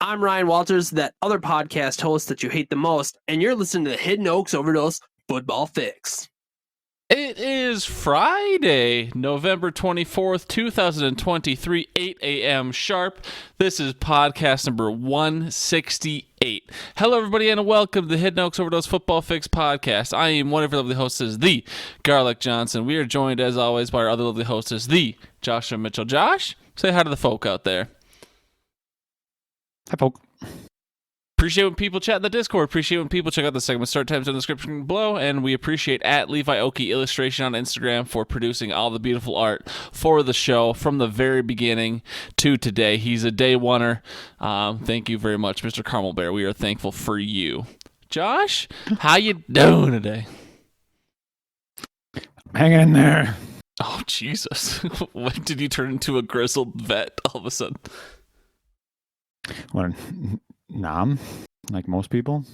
I'm Ryan Walters, that other podcast host that you hate the most, and you're listening to the Hidden Oaks Overdose Football Fix. It is Friday, November 24th, 2023, 8 a.m. sharp. This is podcast number 168. Hello, everybody, and welcome to the Hidden Oaks Overdose Football Fix podcast. I am one of your lovely hosts, the Garlic Johnson. We are joined, as always, by our other lovely hostess, the Joshua Mitchell. Josh, say hi to the folk out there. Hi, folk. Appreciate when people chat in the Discord. Appreciate when people check out the segment start times in the description below. And we appreciate at Levi Oki Illustration on Instagram for producing all the beautiful art for the show from the very beginning to today. He's a day oneer. Thank you very much, Mr. Carmel Bear. We are thankful for you. Josh, how you doing today? Hanging in there. Oh, Jesus. When did you turn into a grizzled vet all of a sudden? What? Nom, like most people,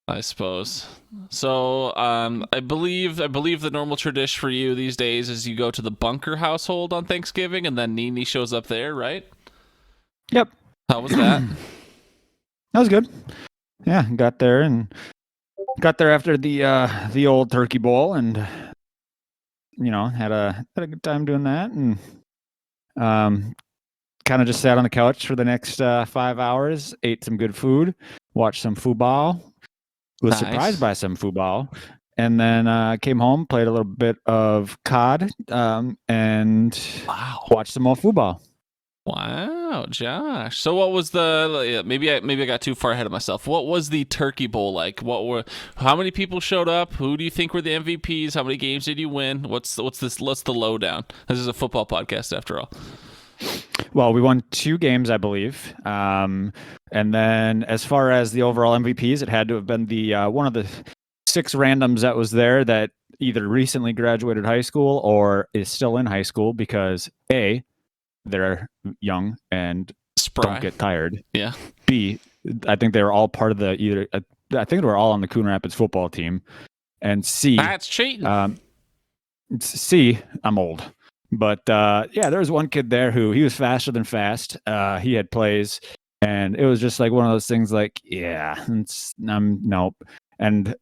I suppose. So, I believe the normal tradition for you these days is you go to the Bunker household on Thanksgiving, and then Nene shows up there, right? Yep. How was that? That was good. Yeah, got there after the old turkey bowl, and had a good time doing that, and kind of just sat on the couch for the next 5 hours, ate some good food, watched some football, was surprised by some football, and then came home, played a little bit of COD, and watched some more football. Wow, Josh. So what was maybe I got too far ahead of myself. What was the turkey bowl like? How many people showed up? Who do you think were the MVPs? How many games did you win? What's the lowdown? This is a football podcast after all. Well, we won 2 games, I believe. And then as far as the overall MVPs, it had to have been the one of the 6 randoms that was there that either recently graduated high school or is still in high school because A, they're young and Spry. Don't get tired. Yeah. B, I think they were all part of I think they were all on the Coon Rapids football team. And C, that's cheating. C, I'm old. But there was one kid there who he was faster than fast. He had plays, and it was just like one of those things. Like, nope. And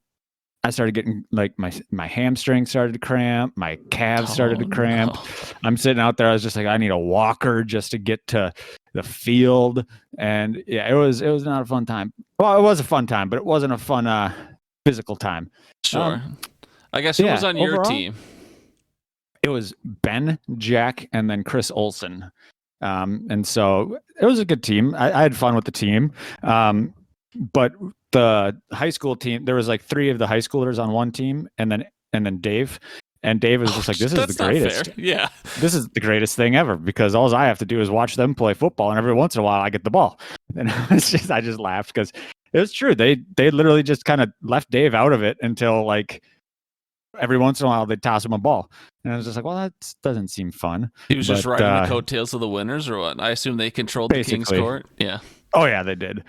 I started getting like my hamstring started to cramp, my calves started to cramp. No. I'm sitting out there. I was just like, I need a walker just to get to the field. And yeah, it was not a fun time. Well, it was a fun time, but it wasn't a fun physical time. Sure. I guess who was on your team? It was Ben, Jack, and then Chris Olson. And so it was a good team. I had fun with the team. But the high school team, there was like 3 of the high schoolers on one team, and then Dave. And Dave was just like, this is the greatest. Fair. Yeah. This is the greatest thing ever because all I have to do is watch them play football, and every once in a while I get the ball. And I just laughed because it was true. They literally just kind of left Dave out of it until like every once in a while they'd toss him a ball. And I was just like, well, that doesn't seem fun. He was just riding the coattails of the winners or what? I assume they controlled the King's Court. Yeah. Oh, yeah, they did.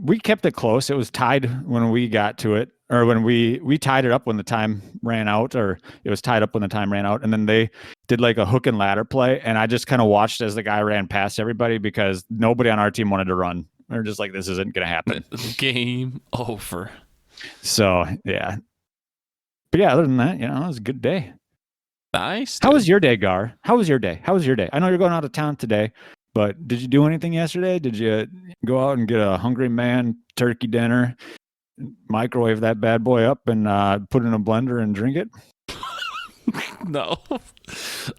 We kept it close. It was tied when we got to it, or when we tied it up when the time ran out, or it was tied up when the time ran out. And then they did like a hook and ladder play. And I just kind of watched as the guy ran past everybody because nobody on our team wanted to run. They're just like, this isn't going to happen. Game over. So, yeah. But yeah, other than that, it was a good day. Nice. How was your day, Gar? How was your day? I know you're going out of town today, but did you do anything yesterday? Did you go out and get a Hungry Man turkey dinner, microwave that bad boy up, and put it in a blender and drink it? No.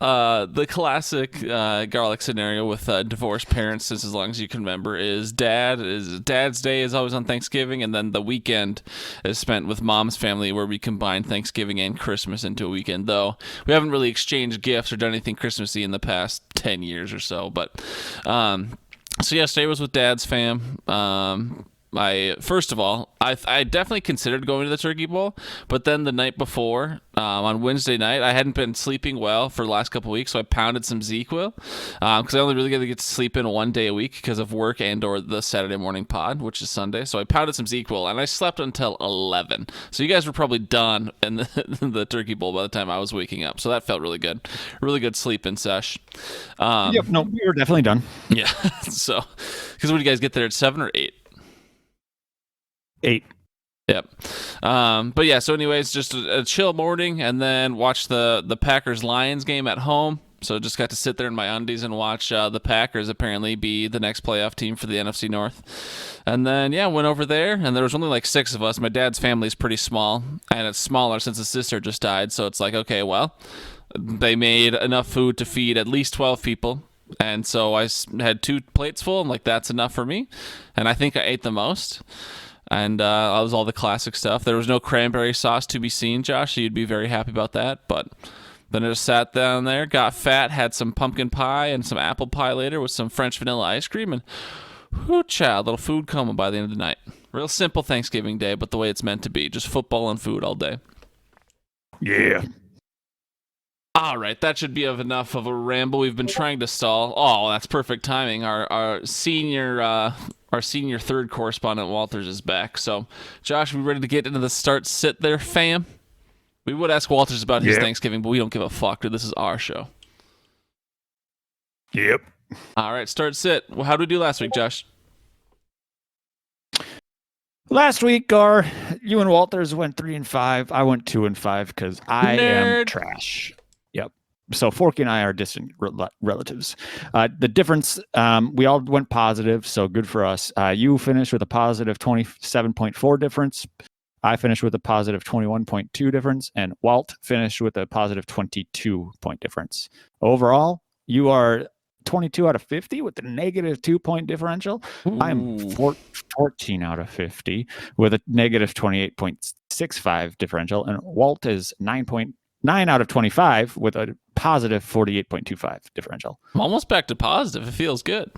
The classic garlic scenario with divorced parents, since as long as you can remember, is Dad's Day is always on Thanksgiving, and then the weekend is spent with Mom's family, where we combine Thanksgiving and Christmas into a weekend. Though we haven't really exchanged gifts or done anything Christmassy in the past 10 years or so. But so yesterday was with Dad's fam. first of all, I definitely considered going to the Turkey Bowl, but then the night before, on Wednesday night, I hadn't been sleeping well for the last couple of weeks, so I pounded some ZQL because I only really get to sleep in one day a week because of work and/or the Saturday morning pod, which is Sunday. So I pounded some ZQL, and I slept until 11. So you guys were probably done in the Turkey Bowl by the time I was waking up. So that felt really good sleep in sesh. Yep, no, we were definitely done. Yeah. So, because when you guys get there at 7 or 8? 8. Yep. But yeah, so anyways, just a chill morning, and then watch the Packers-Lions game at home. So just got to sit there in my undies and watch the Packers apparently be the next playoff team for the NFC North. And then, yeah, went over there, and there was only like 6 of us. My dad's family is pretty small, and it's smaller since his sister just died. So it's like, okay, well, they made enough food to feed at least 12 people. And so I had 2 plates full. I'm like, that's enough for me. And I think I ate the most. And that was all the classic stuff. There was no cranberry sauce to be seen, Josh, so you'd be very happy about that. But then I just sat down there, got fat, had some pumpkin pie and some apple pie later with some French vanilla ice cream. And whoo, child, little food coma by the end of the night. Real simple Thanksgiving day, but the way it's meant to be. Just football and food all day. Yeah. All right, that should be enough of a ramble. We've been trying to stall. Oh, that's perfect timing. Our senior third correspondent Walters is back. So, Josh, we ready to get into the start sit there, fam? We would ask Walters about his Thanksgiving, but we don't give a fuck, dude. This is our show. Yep. All right, start sit. Well, how did we do last week, Josh? Last week, Gar, you and Walters went 3-5. I went 2-5 because I am trash. Yep. So Forky and I are distant relatives. The difference, we all went positive, so good for us. You finished with a positive 27.4 difference. I finished with a positive 21.2 difference, and Walt finished with a positive 22-point difference. Overall, you are 22 out of 50 with a negative 2-point differential. Ooh. I'm 14 out of 50 with a negative 28.65 differential, and Walt is 9 out of 25 with a positive 48.25 differential. I'm almost back to positive. It feels good.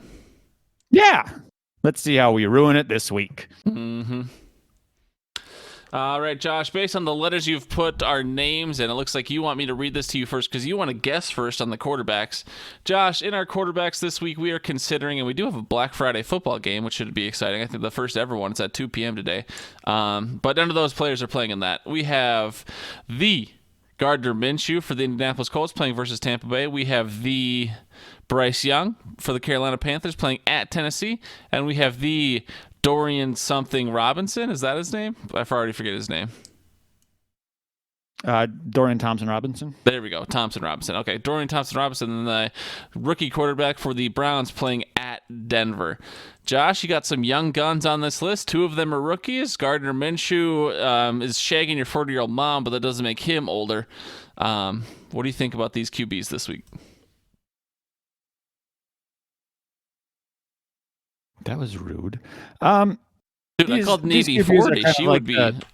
Yeah. Let's see how we ruin it this week. Mm-hmm. All right, Josh, based on the letters you've put our names in, it looks like you want me to read this to you first because you want to guess first on the quarterbacks. Josh, in our quarterbacks this week, we are considering, and we do have a Black Friday football game, which should be exciting. I think the first ever one is at 2 p.m. today. But none of those players are playing in that. We have the Gardner Minshew for the Indianapolis Colts playing versus Tampa Bay. We have the Bryce Young for the Carolina Panthers playing at Tennessee. And we have the Dorian something Robinson. Is that his name? I already forget his name. Dorian Thompson-Robinson. There we go. Thompson-Robinson. Okay, Dorian Thompson-Robinson, and the rookie quarterback for the Browns playing at Denver. Josh, you got some young guns on this list. 2 of them are rookies. Gardner Minshew is shagging your 40-year-old mom, but that doesn't make him older. What do you think about these QBs this week? That was rude. Dude, I called Navy 40.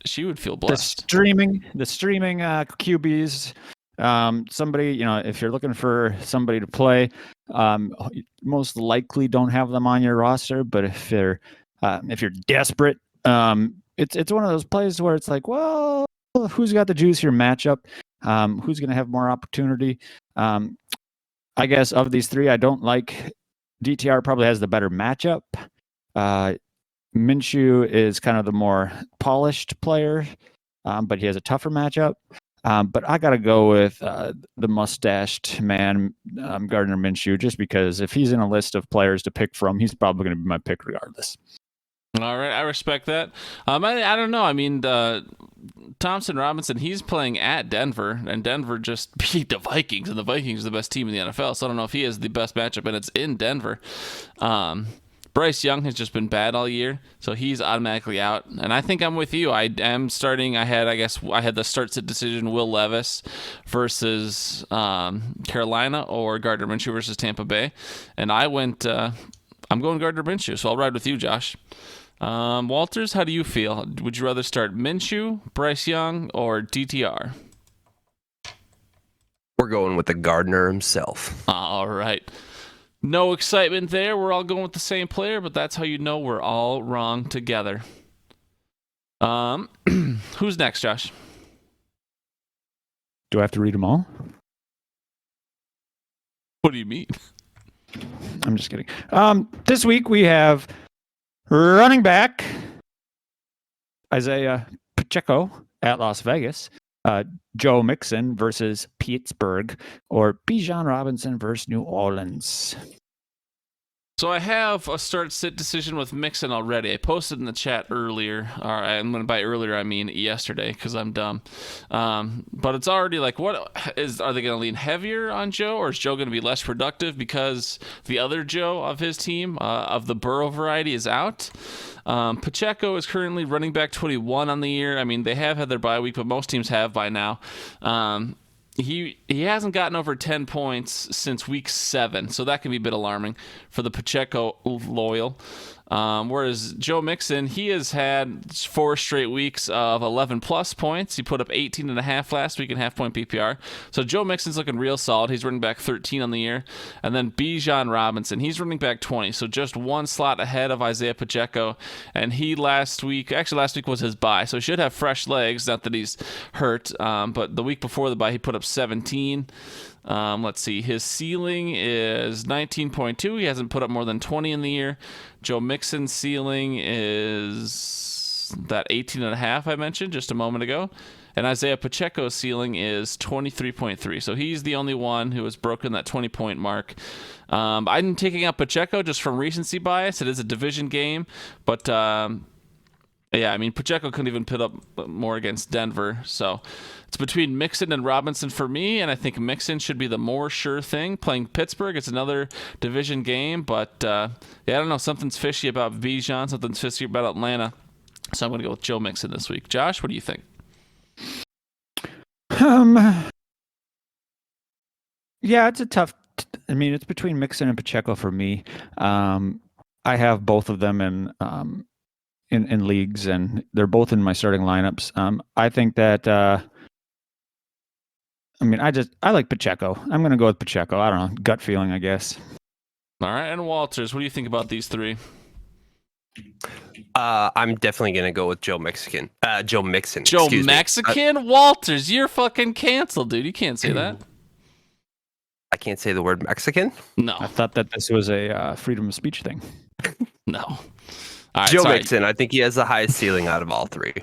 She would feel blessed. The streaming QBs. Somebody, if you're looking for somebody to play, most likely don't have them on your roster. But if you're desperate, it's one of those plays where it's like, well, who's got the juicier matchup? Who's going to have more opportunity? I guess of these 3, I don't like. DTR probably has the better matchup. Minshew is kind of the more polished player, but he has a tougher matchup. But I got to go with the mustached man, Gardner Minshew, just because if he's in a list of players to pick from, he's probably going to be my pick regardless. All right, I respect that. I don't know. I mean, Thompson Robinson, he's playing at Denver, and Denver just beat the Vikings, and the Vikings are the best team in the NFL, so I don't know if he has the best matchup, and it's in Denver. Bryce Young has just been bad all year, so he's automatically out. And I think I'm with you. I am starting. I had the start-sit decision: Will Levis versus Carolina or Gardner Minshew versus Tampa Bay, and I went. I'm going Gardner Minshew, so I'll ride with you, Josh. Walters, how do you feel? Would you rather start Minshew, Bryce Young, or DTR? We're going with the Gardner himself. All right. No excitement there. We're all going with the same player, but that's how you know we're all wrong together. Who's next, Josh? Do I have to read them all? What do you mean? I'm just kidding. This week we have running back Isaiah Pacheco at Las Vegas, Joe Mixon versus Pittsburgh, or Bijan Robinson versus New Orleans. So I have a start-sit decision with Mixon already. I posted in the chat earlier. I'm going to by earlier, I mean yesterday, because I'm dumb. But it's already like, are they going to lean heavier on Joe, or is Joe going to be less productive because the other Joe of his team, of the Burrow variety, is out? Pacheco is currently running back 21 on the year. I mean, they have had their bye week, but most teams have by now. He hasn't gotten over 10 points since week 7, so that can be a bit alarming for the Pacheco loyal. Whereas Joe Mixon, he has had 4 straight weeks of 11-plus points. He put up 18.5 last week in half-point PPR. So Joe Mixon's looking real solid. He's running back 13 on the year. And then Bijan Robinson, he's running back 20, so just one slot ahead of Isaiah Pacheco. And he last week was his bye, so he should have fresh legs. Not that he's hurt, but the week before the bye, he put up 17. Let's see. His ceiling is 19.2. He hasn't put up more than 20 in the year. Joe Mixon's ceiling is that 18.5 I mentioned just a moment ago. And Isaiah Pacheco's ceiling is 23.3. So he's the only one who has broken that 20-point mark. I'm taking out Pacheco just from recency bias. It is a division game, but yeah, I mean, Pacheco couldn't even put up more against Denver. So it's between Mixon and Robinson for me, and I think Mixon should be the more sure thing. Playing Pittsburgh, it's another division game, but yeah, I don't know. Something's fishy about Bijan, something's fishy about Atlanta. So I'm going to go with Joe Mixon this week. Josh, what do you think? Yeah, it's a tough. I mean, it's between Mixon and Pacheco for me. I have both of them in leagues, and they're both in my starting lineups. I think that. I like Pacheco. I'm going to go with Pacheco. I don't know, gut feeling, I guess. All right, and Walters, what do you think about these three? I'm definitely gonna go with Joe Mixon. Joe Mexican? Walters, you're fucking canceled, dude. You can't say that. I can't say the word Mexican. No, I thought that this was a freedom of speech thing. No. All right, Joe Mixon, I think he has the highest ceiling out of all three.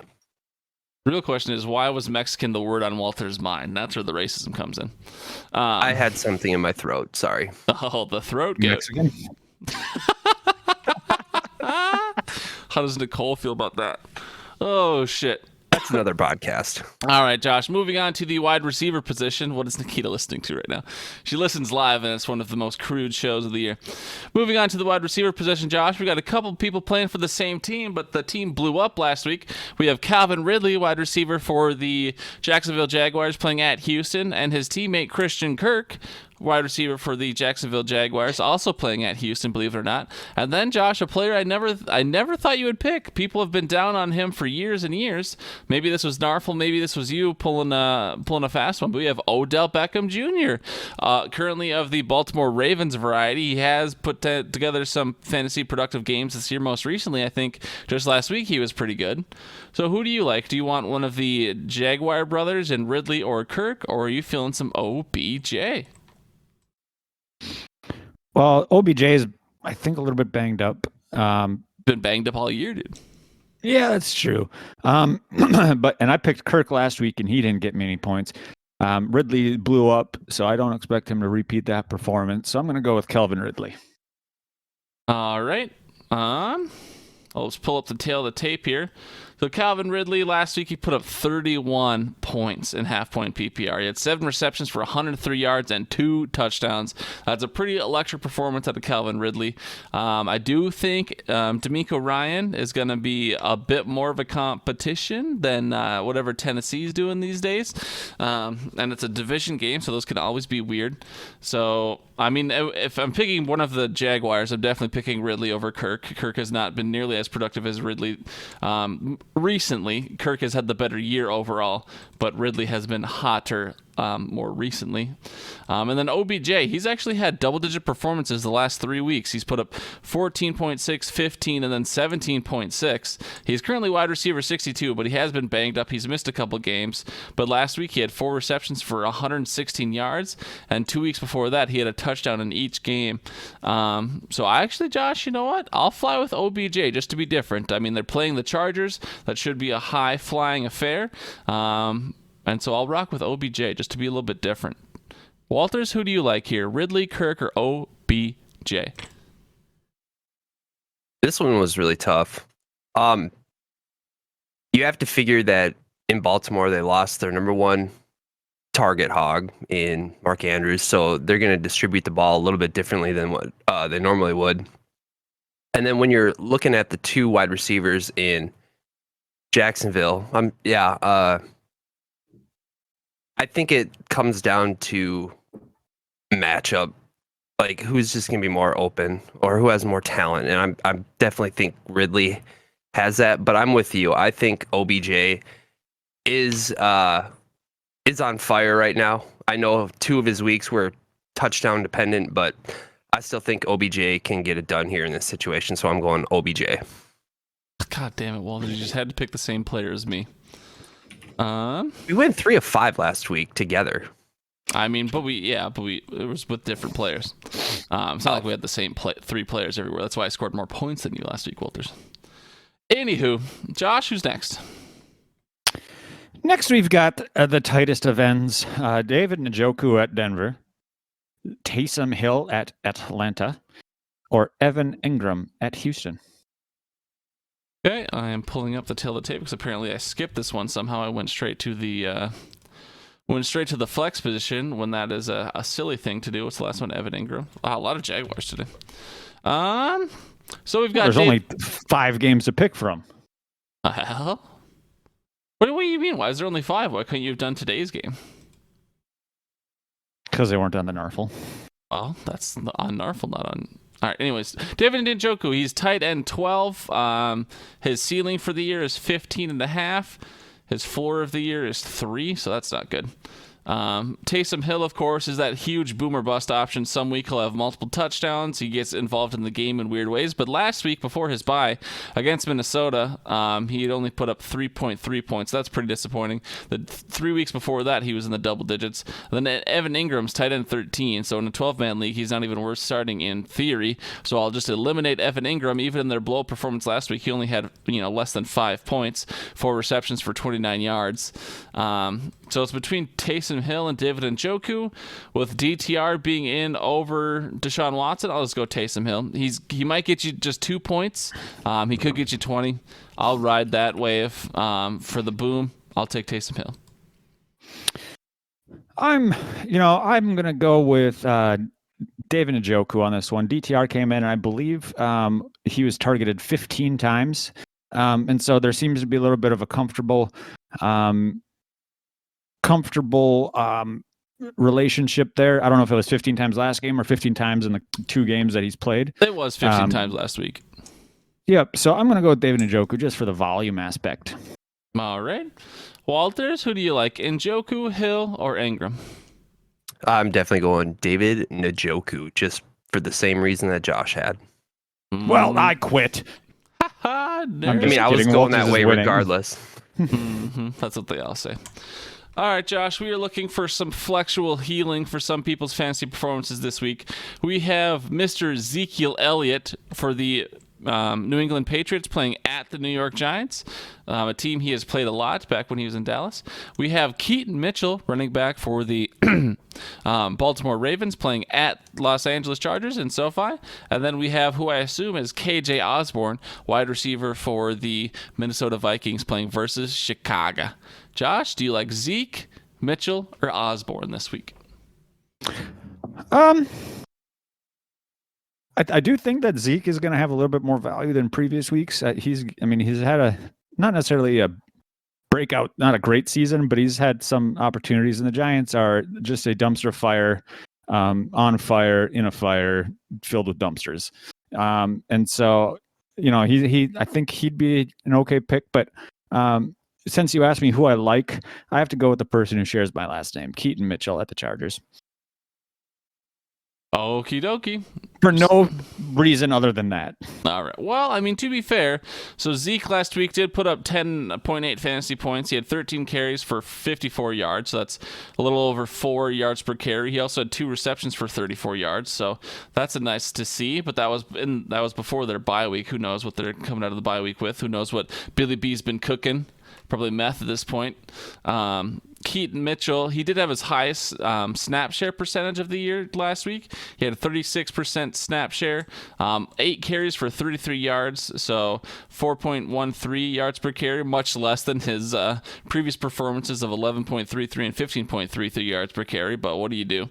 The real question is, why was Mexican the word on Walter's mind? That's where the racism comes in. I had something in my throat. Sorry. Oh, the throat goat. Mexican. How does Nicole feel about that? Oh, shit. That's another podcast. All right, Josh, moving on to the wide receiver position. What is Nikita listening to right now? She listens live, and it's one of the most crude shows of the year. Moving on to the wide receiver position, Josh, we got a couple people playing for the same team, but the team blew up last week. We have Calvin Ridley, wide receiver for the Jacksonville Jaguars, playing at Houston, and his teammate Christian Kirk, wide receiver for the Jacksonville Jaguars, also playing at Houston, believe it or not. And then, Josh, a player I never thought you would pick. People have been down on him for years and years. Maybe this was Narfel, maybe this was you pulling a fast one. But we have Odell Beckham Jr., currently of the Baltimore Ravens variety. He has put together some fantasy productive games this year. Most recently, I think just last week, he was pretty good. So who do you like? Do you want one of the Jaguar brothers in Ridley or Kirk, or are you feeling some OBJ? Well, OBJ is, I think, a little bit banged up. Been banged up all year, dude. Yeah, that's true. And I picked Kirk last week, and he didn't get many points. Ridley blew up, so I don't expect him to repeat that performance. So I'm going to go with Calvin Ridley. All right. Let's pull up the tail of the tape here. So Calvin Ridley, last week he put up 31 points in half-point PPR. He had 7 receptions for 103 yards and 2 touchdowns. That's a pretty electric performance out of Calvin Ridley. I do think D'Amico Ryan is going to be a bit more of a competition than whatever Tennessee's doing these days. And it's a division game, so those can always be weird. So, I mean, if I'm picking one of the Jaguars, I'm definitely picking Ridley over Kirk. Kirk has not been nearly as productive as Ridley. Recently, Kirk has had the better year overall, but Ridley has been hotter more recently. And then OBJ, he's actually had double-digit performances the last 3 weeks. He's put up 14.6, 15, and then 17.6. He's currently wide receiver 62, but he has been banged up. He's missed a couple games. But last week he had 4 receptions for 116 yards, and 2 weeks before that he had a touchdown in each game. So I actually, Josh, you know what? I'll fly with OBJ just to be different. I mean, they're playing the Chargers. That should be a high-flying affair. And so I'll rock with OBJ just to be a little bit different. Walters, who do you like here? Ridley, Kirk, or OBJ? This one was really tough. You have to figure that in Baltimore, they lost their number one target hog in Mark Andrews, so they're going to distribute the ball a little bit differently than what they normally would. And then when you're looking at the 2 wide receivers in Jacksonville, I think it comes down to matchup, like who's just going to be more open or who has more talent. And I definitely think Ridley has that, but I'm with you. I think OBJ is on fire right now. I know 2 of his weeks were touchdown dependent, but I still think OBJ can get it done here in this situation. So I'm going OBJ. God damn it, Walter! You just had to pick the same player as me. We went 3 of 5 last week together. I mean, but it was with different players. It's not like we had the same 3 players everywhere. That's why I scored more points than you last week, Walters. Anywho, Josh, who's next? Next, we've got the tightest of ends. David Njoku at Denver, Taysom Hill at Atlanta, or Evan Ingram at Houston. Okay, I am pulling up the tail of the tape because apparently I skipped this one somehow. I went straight to the flex position when that is a silly thing to do. What's the last one? Evan Ingram. Wow, a lot of Jaguars today. So we've got. There's only 5 games to pick from. Hell? What do you mean? Why is there only 5? Why couldn't you have done today's game? Because they weren't on the Narfle. Well, that's on Narfle, not on. All right, anyways, David Njoku, he's tight end 12. His ceiling for the year is 15.5. His floor of the year is 3, so that's not good. Taysom Hill, of course, is that huge boomer bust option. Some week he'll have multiple touchdowns. He gets involved in the game in weird ways. But last week, before his bye against Minnesota, he had only put up 3.3 points. That's pretty disappointing. The 3 weeks before that, he was in the double digits. And then Evan Ingram's tight end 13. So in a 12-man league, he's not even worth starting in theory. So I'll just eliminate Evan Ingram. Even in their blow performance last week, he only had less than 5 points, 4 receptions for 29 yards. So it's between Taysom Hill and David Njoku, with DTR being in over Deshaun Watson. I'll just go Taysom Hill. He might get you just 2 points. He could get you 20. I'll ride that wave for the boom. I'll take Taysom Hill. I'm gonna go with David Njoku on this one. DTR came in, and I believe he was targeted 15 times, and so there seems to be a little bit of a comfortable relationship there. I don't know if it was 15 times last game or 15 times in the 2 games that he's played. It was 15 times last week. Yep. So I'm going to go with David Njoku just for the volume aspect. All right. Walters, who do you like? Njoku, Hill, or Ingram? I'm definitely going David Njoku just for the same reason that Josh had. Well, I quit. I was going that way regardless. That's what they all say. All right, Josh, we are looking for some flexual healing for some people's fantasy performances this week. We have Mr. Ezekiel Elliott for the New England Patriots playing at the New York Giants, a team he has played a lot back when he was in Dallas. We have Keaton Mitchell, running back for the Baltimore Ravens, playing at Los Angeles Chargers in SoFi. And then we have who I assume is KJ Osborne, wide receiver for the Minnesota Vikings, playing versus Chicago. Josh, do you like Zeke, Mitchell, or Osborne this week? I do think that Zeke is going to have a little bit more value than previous weeks. He's had not necessarily a breakout, not a great season, but he's had some opportunities, and the Giants are just a dumpster fire, on fire, in a fire, filled with dumpsters. And so, I think he'd be an okay pick, but since you asked me who I like, I have to go with the person who shares my last name, Keaton Mitchell at the Chargers. Okie dokie. For no reason other than that. All right. Well, I mean, to be fair, so Zeke last week did put up 10.8 fantasy points. He had 13 carries for 54 yards. So that's a little over 4 yards per carry. He also had 2 receptions for 34 yards. So that's a nice to see. But that was before their bye week. Who knows what they're coming out of the bye week with? Who knows what Billy B's been cooking? Probably meth at this point. Keaton Mitchell, he did have his highest snap share percentage of the year last week. He had a 36% snap share, 8 carries for 33 yards, so 4.13 yards per carry, much less than his previous performances of 11.33 and 15.33 yards per carry, but what do you do?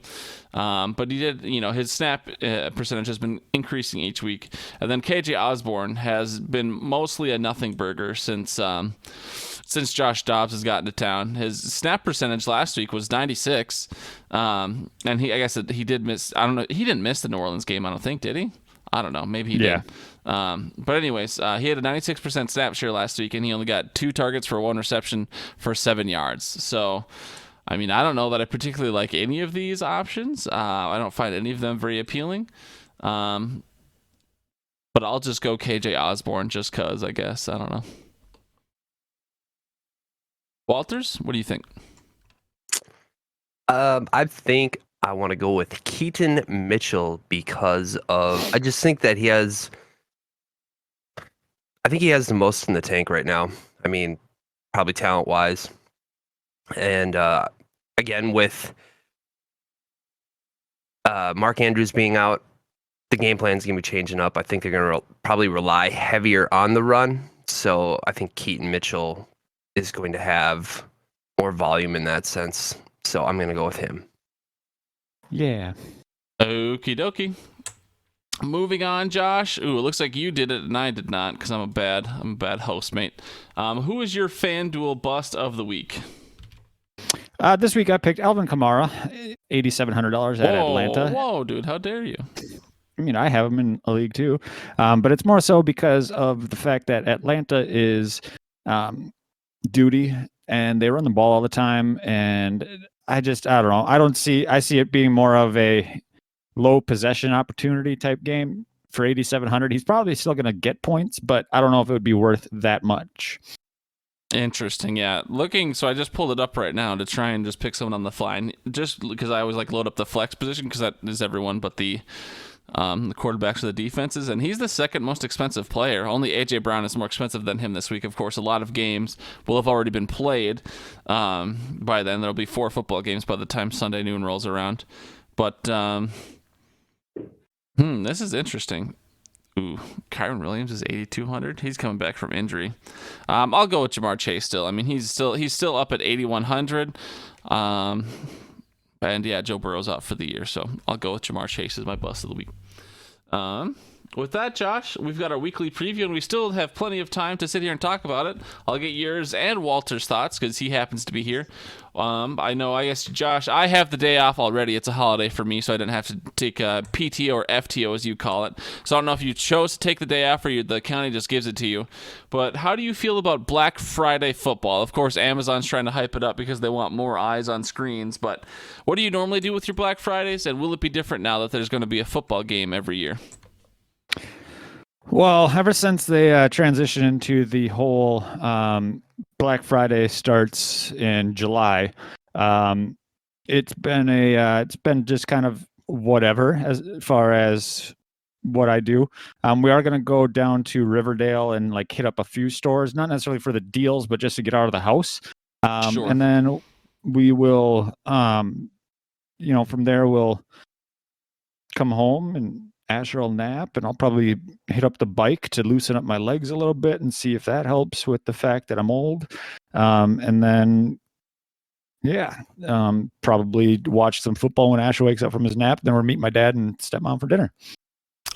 But he did, his snap percentage has been increasing each week. And then KJ Osborne has been mostly a nothing burger since Josh Dobbs has gotten to town. His snap percentage last week was 96. And he did miss, I don't know, he didn't miss the New Orleans game, I don't think, did he? I don't know, maybe he did. But anyways, he had a 96% snap share last week, and he only got 2 targets for 1 reception for 7 yards. So, I mean, I don't know that I particularly like any of these options. I don't find any of them very appealing. But I'll just go KJ Osborne just because, I guess. I don't know. Walters, what do you think? I think I want to go with Keaton Mitchell because I just think that he has the most in the tank right now. I mean, probably talent-wise. And again, with Mark Andrews being out, the game plan's going to be changing up. I think they're going to probably rely heavier on the run. So I think Keaton Mitchell is going to have more volume in that sense. So I'm going to go with him. Yeah. Okie dokie. Moving on, Josh. Ooh, it looks like you did it and I did not because I'm a bad host, mate. Who is your FanDuel bust of the week? This week I picked Alvin Kamara, $8,700 at Atlanta. Whoa, dude, how dare you? I mean, I have him in a league too, but it's more so because of the fact that Atlanta is duty and they run the ball all the time, and I don't know. I see it being more of a low possession opportunity type game for 8,700. He's probably still going to get points, but I don't know if it would be worth that much. Interesting, yeah. So I just pulled it up right now to try and just pick someone on the fly, and just because I always like load up the flex position because that is everyone but the quarterbacks of the defenses, and he's the second most expensive player. Only AJ Brown is more expensive than him this week. Of course, a lot of games will have already been played by then. There'll be 4 football games by the time Sunday noon rolls around. But this is interesting. Ooh, Kyron Williams is 8,200. He's coming back from injury. I'll go with Jamar Chase still. I mean, he's still up at 8,100. And yeah, Joe Burrow's out for the year, so I'll go with Jamar Chase as my bust of the week. With that, Josh, we've got our weekly preview, and we still have plenty of time to sit here and talk about it. I'll get yours and Walter's thoughts because he happens to be here. I guess, Josh, I have the day off already. It's a holiday for me, so I didn't have to take PTO or FTO, as you call it. So I don't know if you chose to take the day off or the county just gives it to you. But how do you feel about Black Friday football? Of course, Amazon's trying to hype it up because they want more eyes on screens. But what do you normally do with your Black Fridays, and will it be different now that there's going to be a football game every year? Well, ever since they transitioned into the whole Black Friday starts in July, it's been just kind of whatever as far as what I do. We are going to go down to Riverdale and hit up a few stores, not necessarily for the deals, but just to get out of the house. Sure. And then we will, from there we'll come home and Asher will nap, and I'll probably hit up the bike to loosen up my legs a little bit and see if that helps with the fact that I'm old. And then, probably watch some football when Asher wakes up from his nap. Then we'll meet my dad and stepmom for dinner.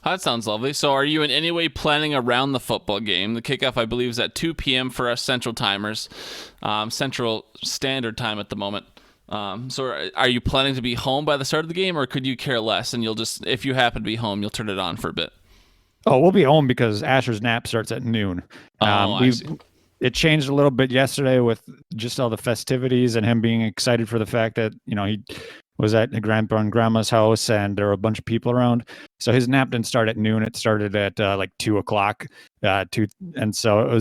That sounds lovely. So are you in any way planning around the football game? The kickoff, I believe, is at 2 p.m. for us Central Timers, Central Standard Time at the moment. So are you planning to be home by the start of the game, or could you care less and you'll just, if you happen to be home, you'll turn it on for a bit? Oh, we'll be home because Asher's nap starts at noon. I see. it changed a little bit yesterday with just all the festivities and him being excited for the fact that, he was at grandpa and grandma's house and there were a bunch of people around. So his nap didn't start at noon. It started at like 2:00. And so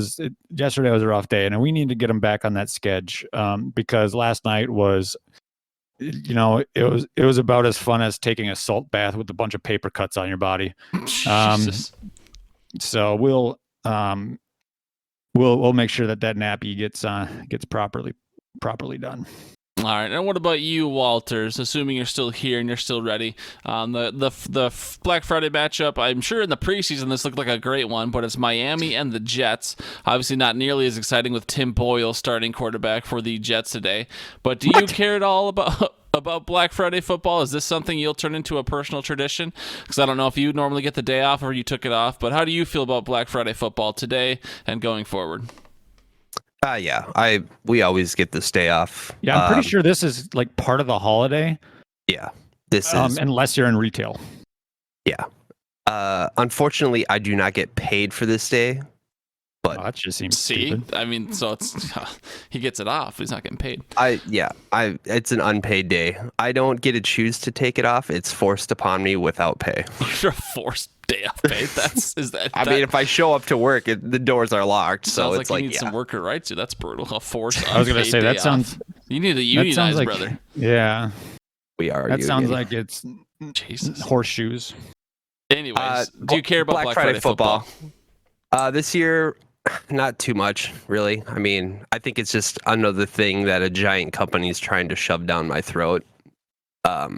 yesterday was a rough day, and we need to get him back on that schedule because last night was, it was about as fun as taking a salt bath with a bunch of paper cuts on your body. Jesus. So we'll make sure that nappy gets properly done. All right, and what about you, Walters? Assuming you're still here and you're still ready, the Black Friday matchup. I'm sure in the preseason this looked like a great one, but it's Miami and the Jets. Obviously, not nearly as exciting with Tim Boyle starting quarterback for the Jets today. But do you care at all about Black Friday football? Is this something you'll turn into a personal tradition? Because I don't know if you normally get the day off or you took it off. But how do you feel about Black Friday football today and going forward? Yeah, we always get this day off. Yeah, I'm pretty sure this is like part of the holiday. Yeah, this is unless you're in retail. Yeah. Unfortunately, I do not get paid for this day. But that just seems stupid. I mean, so it's he gets it off. He's not getting paid. It's an unpaid day. I don't get to choose to take it off. It's forced upon me without pay. You're a forced day off paid. I mean, if I show up to work, the doors are locked. So it's like you need some worker rights. That's brutal. A forced. I was gonna say that sounds. You need to unionize, like, brother. Yeah, we are. That sounds like it's Jesus. Horseshoes. Anyways, do you care about Black Friday football? This year, not too much, really. I mean, I think it's just another thing that a giant company is trying to shove down my throat. I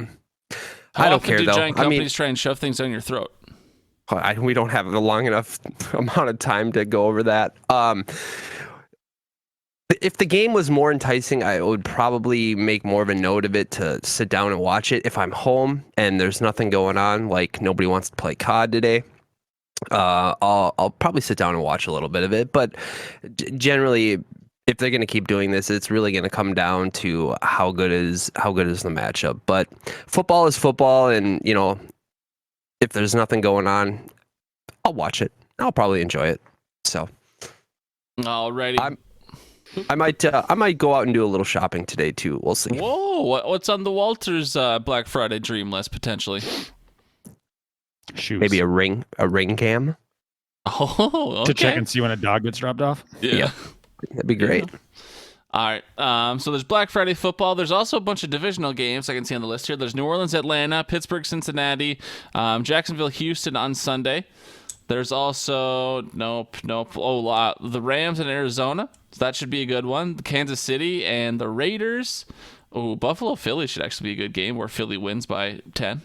don't care, though. Giant companies try and shove things down your throat? We don't have a long enough amount of time to go over that. If the game was more enticing, I would probably make more of a note of it to sit down and watch it. If I'm home and there's nothing going on, like nobody wants to play COD today, I'll probably sit down and watch a little bit of it. But generally, if they're going to keep doing this, it's really going to come down to how good is the matchup. But football is football, and if there's nothing going on, I'll watch it. I'll probably enjoy it. So, alrighty. I might go out and do a little shopping today too. We'll see. Whoa! What's on the Walters Black Friday dream list potentially? Shoes. Maybe a ring cam. Oh, okay. To check and see when a dog gets dropped off. Yeah. That'd be great. Yeah. All right. So there's Black Friday football. There's also a bunch of divisional games I can see on the list here. There's New Orleans, Atlanta, Pittsburgh, Cincinnati, Jacksonville, Houston on Sunday. There's also nope. The Rams in Arizona. So that should be a good one. Kansas City and the Raiders. Oh, Buffalo, Philly should actually be a good game where Philly wins by 10.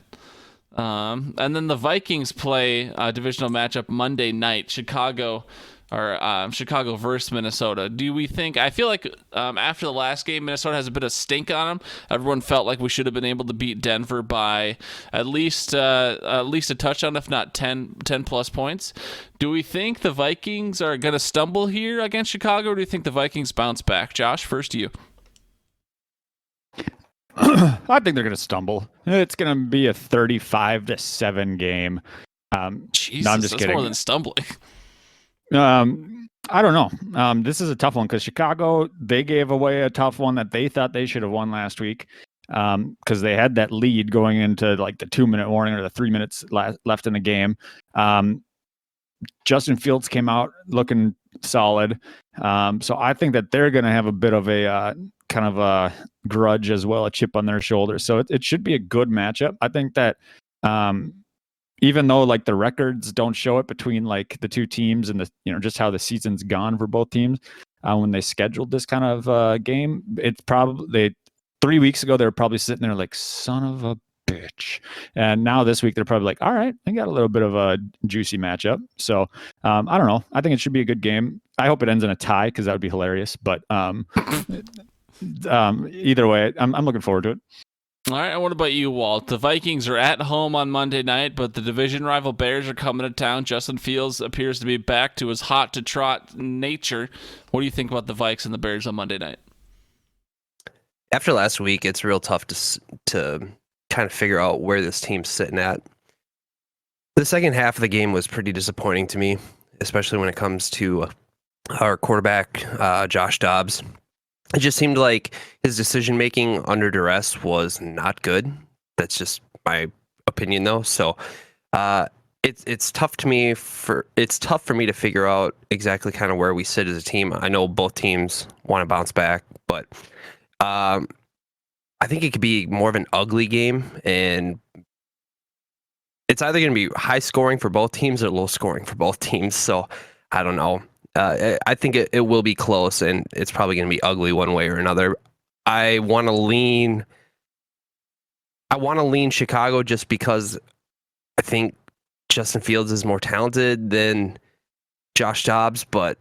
And then the Vikings play a divisional matchup Monday night, Chicago versus Minnesota. Do we think? I feel like after the last game, Minnesota has a bit of stink on them. Everyone felt like we should have been able to beat Denver by at least a touchdown, if not 10 plus points. Do we think the Vikings are going to stumble here against Chicago, or do you think the Vikings bounce back? Josh, first to you. I think they're going to stumble. It's going to be a 35-7 game. Jesus, no, I'm just that's kidding. More than stumbling. I don't know. This is a tough one because Chicago, they gave away a tough one that they thought they should have won last week because they had that lead going into like the 2-minute warning or the 3 minutes left in the game. Justin Fields came out looking solid. So I think that they're going to have a bit of a kind of a grudge as well, a chip on their shoulder. So it should be a good matchup. I think that even though like the records don't show it between like the two teams and the just how the season's gone for both teams when they scheduled this kind of game, it's probably 3 weeks ago they were probably sitting there like son of a bitch, and now this week they're probably like, all right, they got a little bit of a juicy matchup. So I don't know. I think it should be a good game. I hope it ends in a tie because that would be hilarious. But either way, I'm looking forward to it. All right, and what about you, Walt? The Vikings are at home on Monday night, but the division rival Bears are coming to town. Justin Fields appears to be back to his hot to trot nature. What do you think about the Vikes and the Bears on Monday night? After last week, it's real tough to kind of figure out where this team's sitting at. The second half of the game was pretty disappointing to me, especially when it comes to our quarterback, Josh Dobbs. It just seemed like his decision making under duress was not good. That's just my opinion, though. So it's tough for me to figure out exactly kind of where we sit as a team. I know both teams want to bounce back, but I think it could be more of an ugly game, and it's either going to be high scoring for both teams or low scoring for both teams. So I don't know. I think it will be close, and it's probably going to be ugly one way or another. I want to lean Chicago just because I think Justin Fields is more talented than Josh Dobbs, but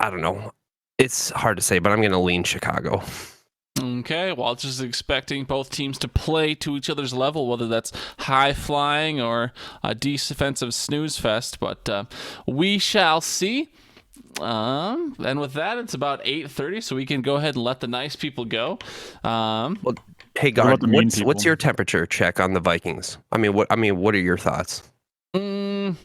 I don't know. It's hard to say, but I'm going to lean Chicago. Okay, Walters is expecting both teams to play to each other's level, whether that's high flying or a defensive snooze fest, but we shall see. And with that, it's about 8:30, so we can go ahead and let the nice people go. Well, hey, Guard, what's your temperature check on the Vikings? I mean, what are your thoughts? I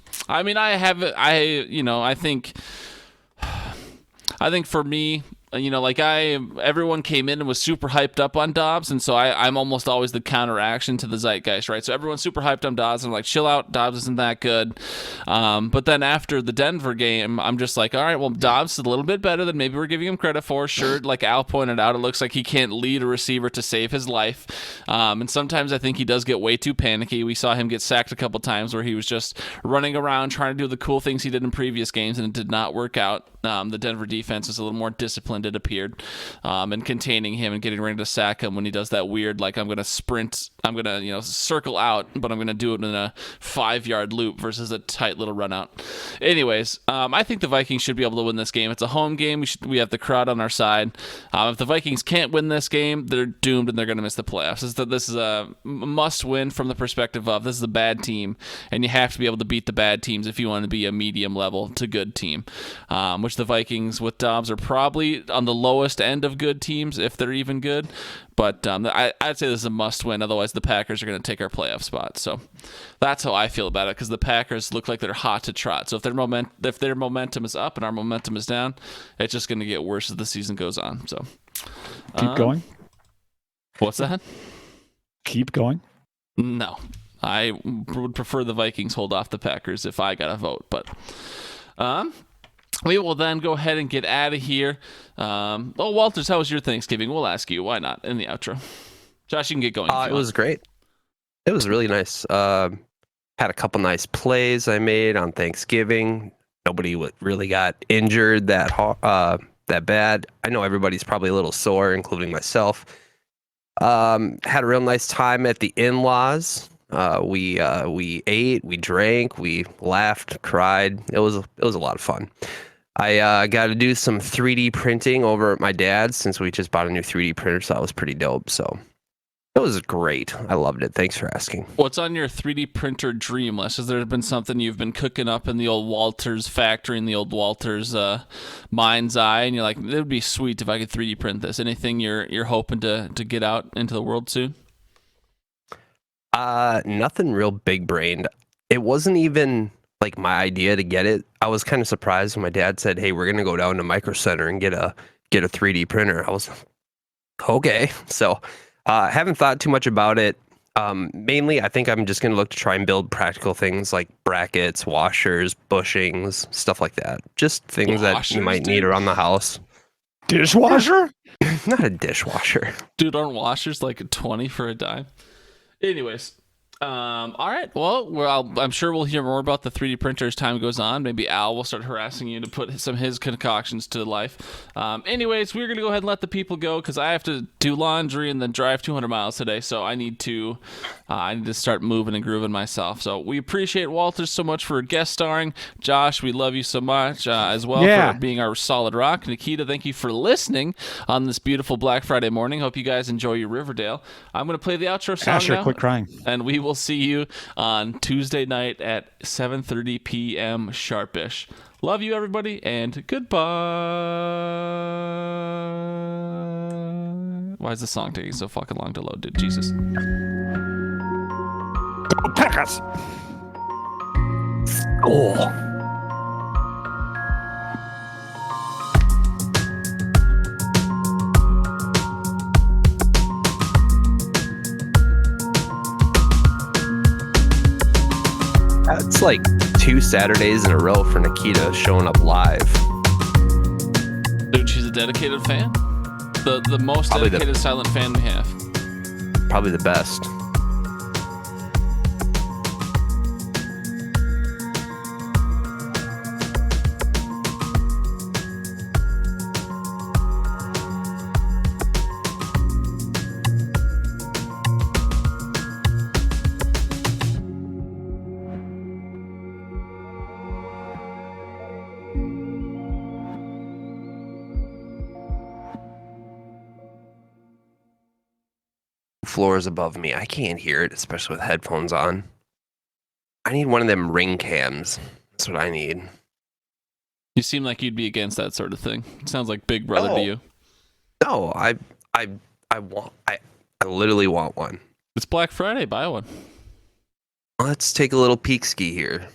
think for me, everyone came in and was super hyped up on Dobbs, and so I'm almost always the counteraction to the zeitgeist, right? So everyone's super hyped on Dobbs, and I'm like, chill out, Dobbs isn't that good. But then after the Denver game, I'm just like, all right, well, Dobbs is a little bit better than maybe we're giving him credit for. Sure, like Al pointed out, it looks like he can't lead a receiver to save his life. And sometimes I think he does get way too panicky. We saw him get sacked a couple times where he was just running around trying to do the cool things he did in previous games, and it did not work out. The Denver defense is a little more disciplined, it appeared, and containing him and getting ready to sack him when he does that weird, like, I'm going to sprint, I'm going to circle out, but I'm going to do it in a 5-yard loop versus a tight little run out. Anyways, I think the Vikings should be able to win this game. It's a home game. We have the crowd on our side. If the Vikings can't win this game, they're doomed and they're going to miss the playoffs. This is a must-win from the perspective of this is a bad team, and you have to be able to beat the bad teams if you want to be a medium level to good team, which the Vikings with Dobbs are probably on the lowest end of good teams, if they're even good. But I'd say this is a must-win. Otherwise, the Packers are going to take our playoff spot. So that's how I feel about it, because the Packers look like they're hot to trot. So if their momentum is up and our momentum is down, it's just going to get worse as the season goes on. So keep going. What's that? Keep going. No, I would prefer the Vikings hold off the Packers if I got a vote. But we will then go ahead and get out of here. Walters, how was your Thanksgiving? We'll ask you. Why not? In the outro. Josh, you can get going. It was great. It was really nice. Had a couple nice plays I made on Thanksgiving. Nobody really got injured that bad. I know everybody's probably a little sore, including myself. Had a real nice time at the in-laws. We ate, we drank, we laughed, cried. It was a lot of fun. I got to do some 3D printing over at my dad's since we just bought a new 3D printer, so that was pretty dope. So it was great. I loved it. Thanks for asking. What's on your 3D printer dream list? Has there been something you've been cooking up in the old Walters factory, in the old Walters mind's eye, and you're like, it would be sweet if I could 3D print this? Anything you're hoping to get out into the world soon? Nothing real big brained. It wasn't even like my idea to get it. I was kind of surprised when my dad said, "Hey, we're gonna go down to Micro Center and get a 3D printer." I was okay. So haven't thought too much about it. Mainly, I think I'm just gonna look to try and build practical things like brackets, washers, bushings, stuff like that. Just things that you might need around the house. Dishwasher? Not a dishwasher. Dude, aren't washers like 20 for a dime? Anyways, all right. Well, I'm sure we'll hear more about the 3D printer as time goes on. Maybe Al will start harassing you to put some of his concoctions to life. Anyways, we're going to go ahead and let the people go because I have to do laundry and then drive 200 miles today. So I need to start moving and grooving myself. So we appreciate Walter so much for guest starring. Josh, we love you so much as well for being our solid rock. Nikita, thank you for listening on this beautiful Black Friday morning. Hope you guys enjoy your Riverdale. I'm going to play the outro song Asher, now. quit crying. And we will see you on Tuesday night at 7:30 p.m. sharpish. Love you, everybody, and goodbye. Why is the song taking so fucking long to load, dude? Jesus. Go Packers! Oh. like 2 Saturdays in a row for Nikita showing up live. Dude, she's a dedicated fan. The most Probably dedicated silent fan we have. Probably the best. Floors above me. I can't hear it, especially with headphones on. I need one of them ring cams. That's what I need. You seem like you'd be against that sort of thing. It sounds like Big Brother to you. No, I literally want one. It's Black Friday. Buy one. Let's take a little peek ski here.